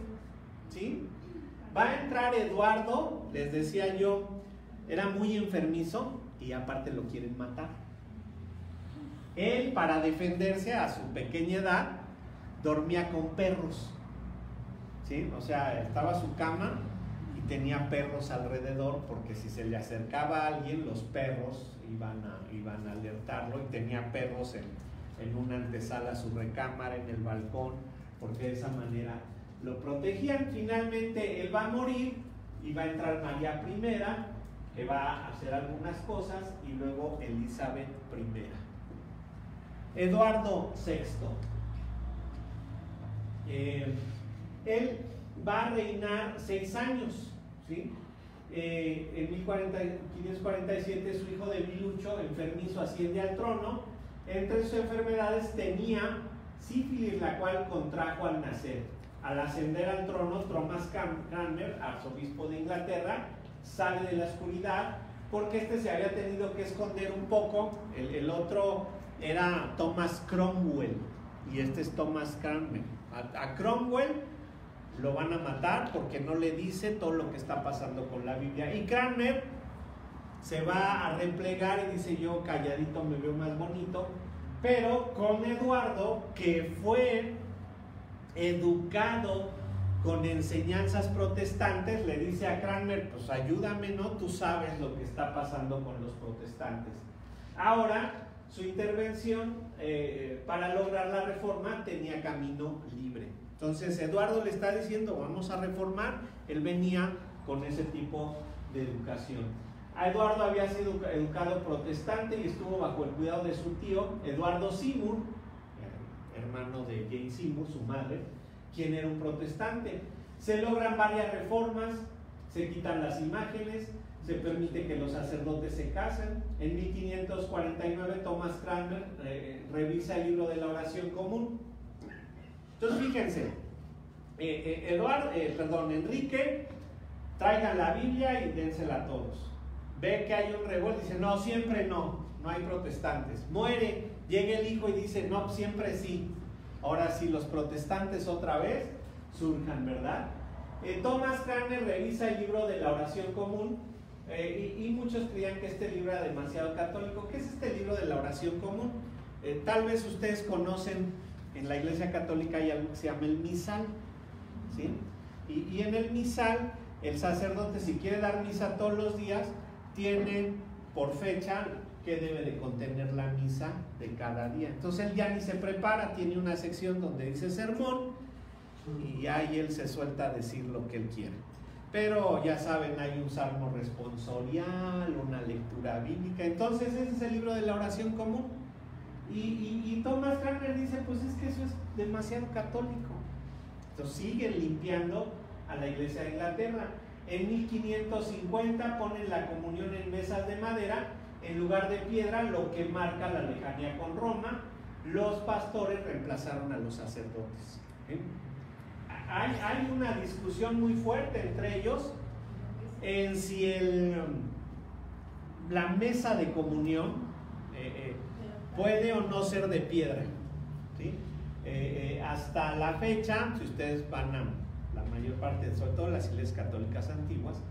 ¿sí? Va a entrar Eduardo, les decía yo, era muy enfermizo y aparte lo quieren matar. Él, para defenderse a su pequeña edad, dormía con perros, ¿sí? O sea, estaba a su cama y tenía perros alrededor, porque si se le acercaba a alguien, los perros iban a alertarlo, y tenía perros en una antesala a su recámara, en el balcón, porque de esa manera lo protegían. Finalmente él va a morir y va a entrar María I, que va a hacer algunas cosas, y luego Elizabeth I. Eduardo VI. Él va a reinar 6 años, ¿sí? En 1547 su hijo de Milucho, enfermizo, asciende al trono. Entre sus enfermedades tenía sífilis, la cual contrajo al nacer. Al ascender al trono, Thomas Cranmer, arzobispo de Inglaterra, sale de la oscuridad, porque se había tenido que esconder un poco. El otro era Thomas Cromwell y este es Thomas Cranmer. A Cromwell lo van a matar porque no le dice todo lo que está pasando con la Biblia, y Cranmer se va a replegar y dice: yo calladito me veo más bonito. Pero con Eduardo, que fue educado con enseñanzas protestantes, le dice a Cranmer: pues ayúdame, ¿no? Tú sabes lo que está pasando con los protestantes. Ahora, su intervención para lograr la reforma tenía camino libre. Entonces Eduardo le está diciendo: vamos a reformar. Él venía con ese tipo de educación. A Eduardo había sido educado protestante y estuvo bajo el cuidado de su tío Eduardo Seymour, hermano de Jane Seymour, su madre, quien era un protestante. Se logran varias reformas, se quitan las imágenes, se permite que los sacerdotes se casen. En 1549 Thomas Cranmer revisa el libro de la oración común. Entonces fíjense, Enrique traigan la Biblia y dénsela a todos. Ve que hay un revuelo, dice, no, siempre no hay protestantes. Muere, llega el hijo y dice, no, siempre sí. Ahora sí, los protestantes otra vez surjan, ¿verdad? Thomas Cranmer revisa el libro de la oración común y muchos creían que este libro era demasiado católico. ¿Qué es este libro de la oración común? Tal vez ustedes conocen, en la Iglesia Católica hay algo que se llama el misal, ¿sí? Y en el misal, el sacerdote, si quiere dar misa todos los días, tiene por fecha que debe de contener la misa de cada día. Entonces él ya ni se prepara, tiene una sección donde dice sermón y ahí él se suelta a decir lo que él quiere. Pero ya saben, hay un salmo responsorial, una lectura bíblica. Entonces ese es el libro de la oración común. Y Thomas Cranmer dice, pues es que eso es demasiado católico. Entonces siguen limpiando a la Iglesia de Inglaterra. En 1550 ponen la comunión en mesas de madera en lugar de piedra, lo que marca la lejanía con Roma. Los pastores reemplazaron a los sacerdotes. Hay una discusión muy fuerte entre ellos en si la mesa de comunión puede o no ser de piedra, ¿sí? Hasta la fecha, si ustedes van a la mayor parte, sobre todo las iglesias católicas antiguas,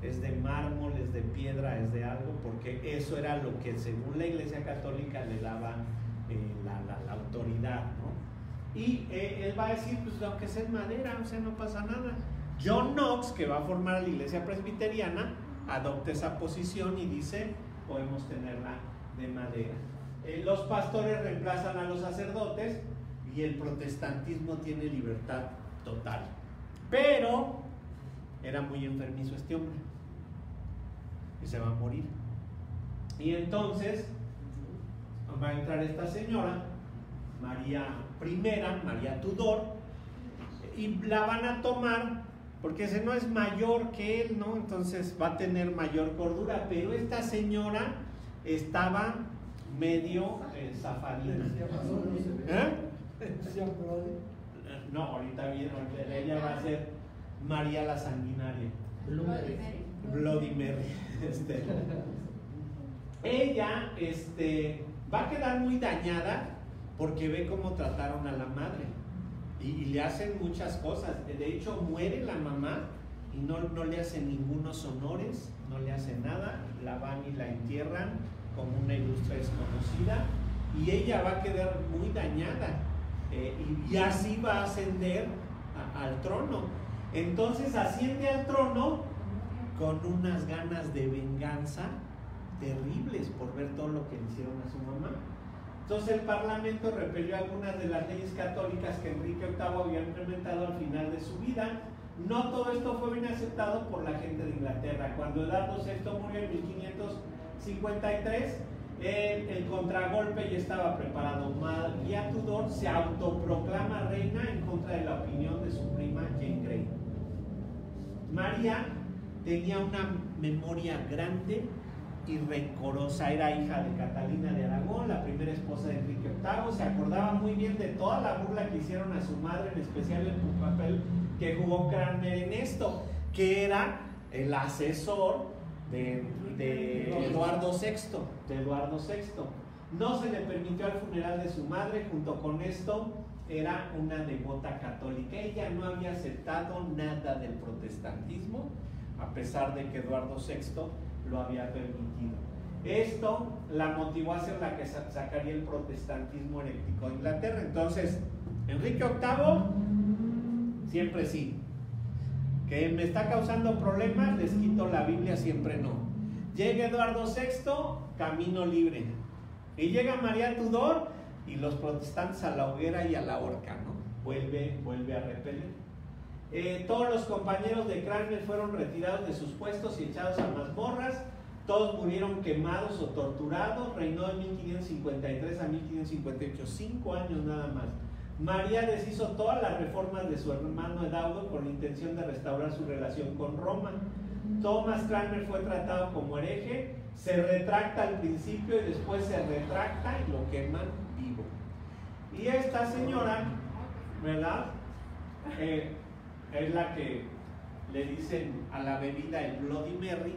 es de mármol, es de piedra, es de algo, porque eso era lo que según la Iglesia Católica le daba la autoridad, ¿no? Y él va a decir, pues aunque sea en madera, o sea, no pasa nada. John Knox, que va a formar la Iglesia Presbiteriana, adopta esa posición y dice, podemos tenerla de madera. Los pastores reemplazan a los sacerdotes y el protestantismo tiene libertad total. Pero era muy enfermizo este hombre y se va a morir. Y entonces va a entrar esta señora, María I, María Tudor, y la van a tomar porque ese no es mayor que él, ¿no? Entonces va a tener mayor cordura, pero esta señora estaba medio zafadina. No, ahorita viene, ella va a ser María la Sanguinaria. Bloody Mary. Ella va a quedar muy dañada porque ve cómo trataron a la madre y le hacen muchas cosas. De hecho, muere la mamá y no le hacen ningunos honores, no le hacen nada, la van y la entierran como una ilustre desconocida y ella va a quedar muy dañada y así va a ascender al trono. Entonces asciende al trono con unas ganas de venganza terribles por ver todo lo que le hicieron a su mamá. Entonces el Parlamento repelió algunas de las leyes católicas que Enrique VIII había implementado al final de su vida. No todo esto fue bien aceptado por la gente de Inglaterra. Cuando Eduardo VI murió en 1553, el contragolpe ya estaba preparado. María Tudor se autoproclama reina en contra de la opinión de su prima Jane Grey. María tenía una memoria grande y rencorosa, era hija de Catalina de Aragón, la primera esposa de Enrique VIII, se acordaba muy bien de toda la burla que hicieron a su madre, en especial el papel que jugó Cranmer en esto, que era el asesor de Eduardo VI. No se le permitió al funeral de su madre. Junto con esto era una devota católica. Ella no había aceptado nada del protestantismo, a pesar de que Eduardo VI lo había permitido. Esto la motivó a ser la que sacaría el protestantismo herético de Inglaterra. Entonces, Enrique VIII, siempre sí. Que me está causando problemas, les quito la Biblia, siempre no. Llega Eduardo VI, camino libre. Y llega María Tudor y los protestantes a la hoguera y a la horca, ¿no? Vuelve a repeler. Todos los compañeros de Cranmer fueron retirados de sus puestos y echados a mazmorras. Todos murieron quemados o torturados. Reinó de 1553 a 1558, 5 años nada más. María deshizo todas las reformas de su hermano Eduardo con la intención de restaurar su relación con Roma. Thomas Cranmer fue tratado como hereje, se retracta al principio y después se retracta y lo queman vivo. Y esta señora, ¿verdad? Es la que le dicen a la bebida el Bloody Mary,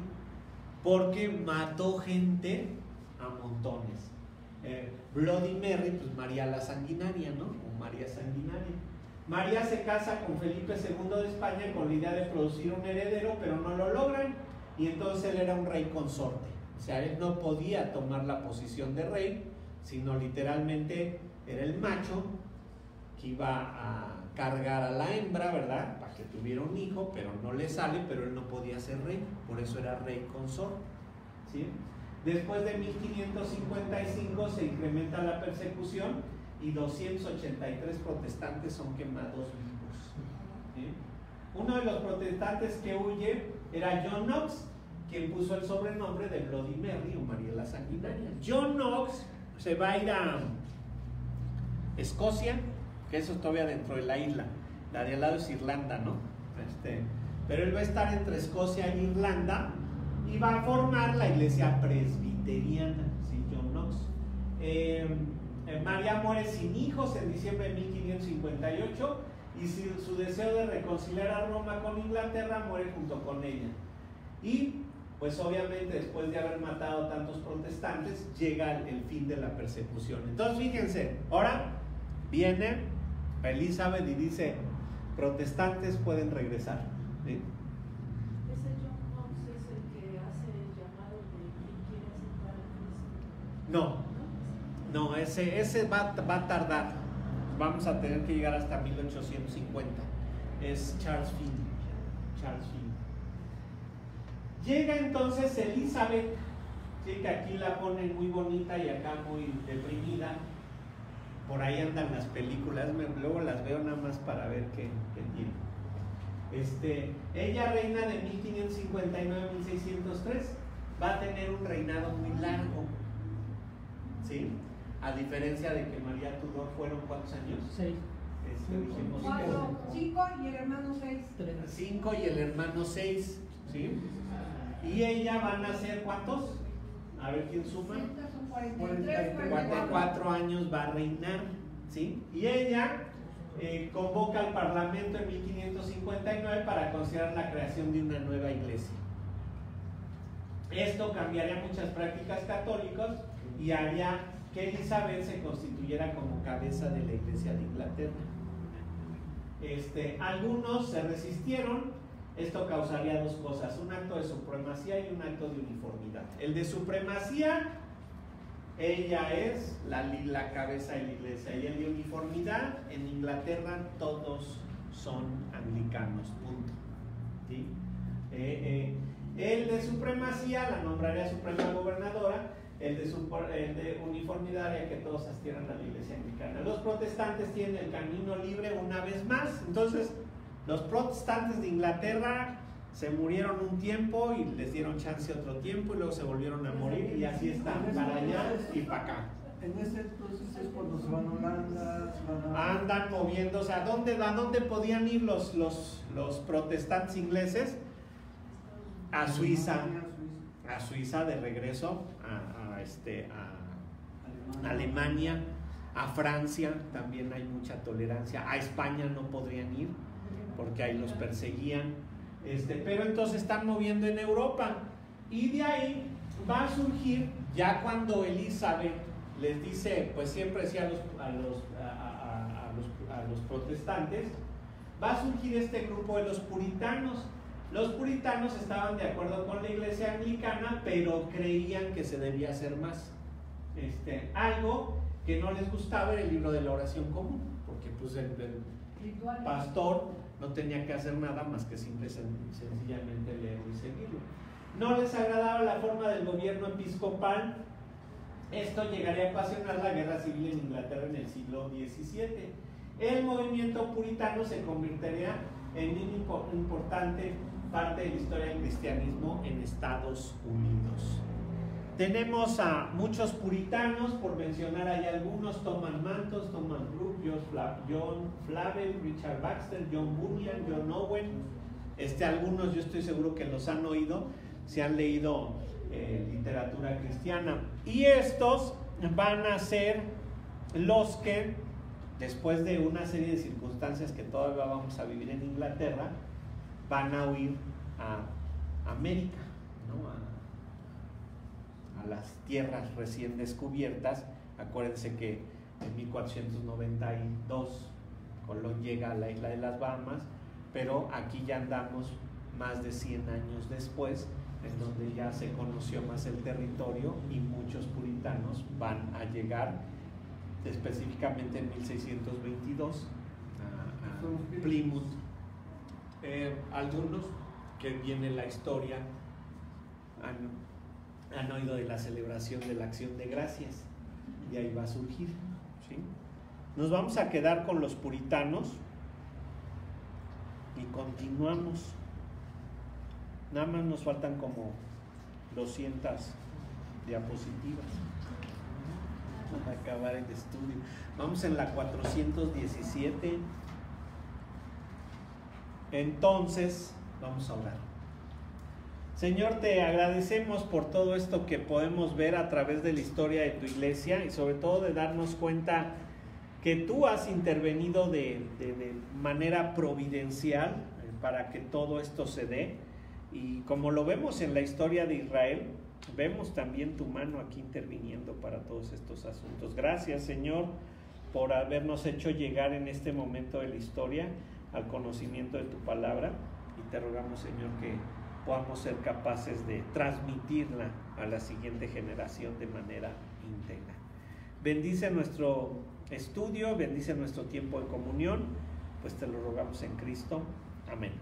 porque mató gente a montones. Bloody Mary, pues María la Sanguinaria, ¿no? O María Sanguinaria. María se casa con Felipe II de España con la idea de producir un heredero, pero no lo logran, y entonces él era un rey consorte. O sea, él no podía tomar la posición de rey, sino literalmente era el macho que iba a cargar a la hembra, ¿verdad? Para que tuviera un hijo, pero no le sale, pero él no podía ser rey, por eso era rey consorte, ¿sí? Después de 1555 se incrementa la persecución y 283 protestantes son quemados vivos, ¿sí? Uno de los protestantes que huye era John Knox, quien puso el sobrenombre de Bloody Mary o María la Sanguinaria. John Knox se va a ir a Escocia, que eso es todavía dentro de la isla, la de al lado es Irlanda, ¿no? Pero él va a estar entre Escocia e Irlanda y va a formar la iglesia presbiteriana, ¿sí? John Knox. María muere sin hijos en diciembre de 1558 y su deseo de reconciliar a Roma con Inglaterra muere junto con ella. Y pues obviamente después de haber matado a tantos protestantes llega el fin de la persecución. Entonces fíjense, ahora viene Elizabeth y dice, protestantes pueden regresar, ¿sí? Ese John Knox es el que hace el llamado de quien quiere aceptar a Cristo. No, ese va a tardar. Vamos a tener que llegar hasta 1850. Es Charles Finney. Llega entonces Elizabeth, ¿sí? Que aquí la ponen muy bonita y acá muy deprimida. Por ahí andan las películas, luego las veo nada más para ver qué tiene. Ella reina de 1559 a 1603, va a tener un reinado muy largo, ¿sí? A diferencia de que María Tudor fueron ¿cuántos años? 6. Dijimos 5 y el hermano 6. 5 y el hermano 6, ¿sí? Y ella van a ser ¿cuántos? A ver quién suma. 44 años va a reinar, ¿sí? Y ella convoca al Parlamento en 1559 para considerar la creación de una nueva iglesia. Esto cambiaría muchas prácticas católicas y haría que Elizabeth se constituyera como cabeza de la Iglesia de Inglaterra. Algunos se resistieron. Esto causaría dos cosas, un acto de supremacía y un acto de uniformidad. El de supremacía, ella es la cabeza de la iglesia, y el de uniformidad, en Inglaterra todos son anglicanos, punto, ¿sí? El de supremacía la nombraría suprema gobernadora, el de uniformidad haría que todos asistieran a la iglesia anglicana. Los protestantes tienen el camino libre una vez más. Entonces los protestantes de Inglaterra se murieron un tiempo y les dieron chance otro tiempo y luego se volvieron a morir y así están, para allá y para acá. En ese entonces es cuando se van a Holanda, andan moviéndose. ¿A dónde podían ir los protestantes ingleses? A Suiza. A Suiza de regreso, a Alemania, a Francia también hay mucha tolerancia, a España no podrían ir porque ahí los perseguían, pero entonces están moviendo en Europa y de ahí va a surgir, ya cuando Elizabeth les dice, pues siempre decía a los protestantes, va a surgir este grupo de los puritanos. Los puritanos estaban de acuerdo con la iglesia anglicana, pero creían que se debía hacer más. Algo que no les gustaba era el libro de la oración común, porque pues el pastor no tenía que hacer nada más que sencillamente leerlo y seguirlo. No les agradaba la forma del gobierno episcopal. Esto llegaría a ocasionar la guerra civil en Inglaterra en el siglo XVII. El movimiento puritano se convertiría en un importante parte de la historia del cristianismo en Estados Unidos. Tenemos a muchos puritanos, por mencionar ahí algunos: Thomas Manton, Thomas Brooke, John Flavel, Richard Baxter, John Bunyan, John Owen. Algunos yo estoy seguro que los han oído, si han leído literatura cristiana. Y estos van a ser los que, después de una serie de circunstancias que todavía vamos a vivir en Inglaterra, van a huir a América, ¿no? A las tierras recién descubiertas. Acuérdense que en 1492 Colón llega a la isla de las Bahamas, pero aquí ya andamos más de 100 años después, en donde ya se conoció más el territorio y muchos puritanos van a llegar específicamente en 1622 a Plymouth. Algunos que viene la historia han oído de la celebración de la Acción de Gracias, y ahí va a surgir, ¿sí? Nos vamos a quedar con los puritanos y continuamos. Nada más nos faltan como 200 diapositivas para acabar el estudio. Vamos en la 417. Entonces, vamos a orar. Señor, te agradecemos por todo esto que podemos ver a través de la historia de tu iglesia, y sobre todo de darnos cuenta que tú has intervenido de manera providencial para que todo esto se dé. Y como lo vemos en la historia de Israel, vemos también tu mano aquí interviniendo para todos estos asuntos. Gracias, Señor, por habernos hecho llegar en este momento de la historia al conocimiento de tu palabra, y te rogamos, Señor, que podamos ser capaces de transmitirla a la siguiente generación de manera íntegra. Bendice nuestro estudio, bendice nuestro tiempo de comunión, pues te lo rogamos en Cristo. Amén.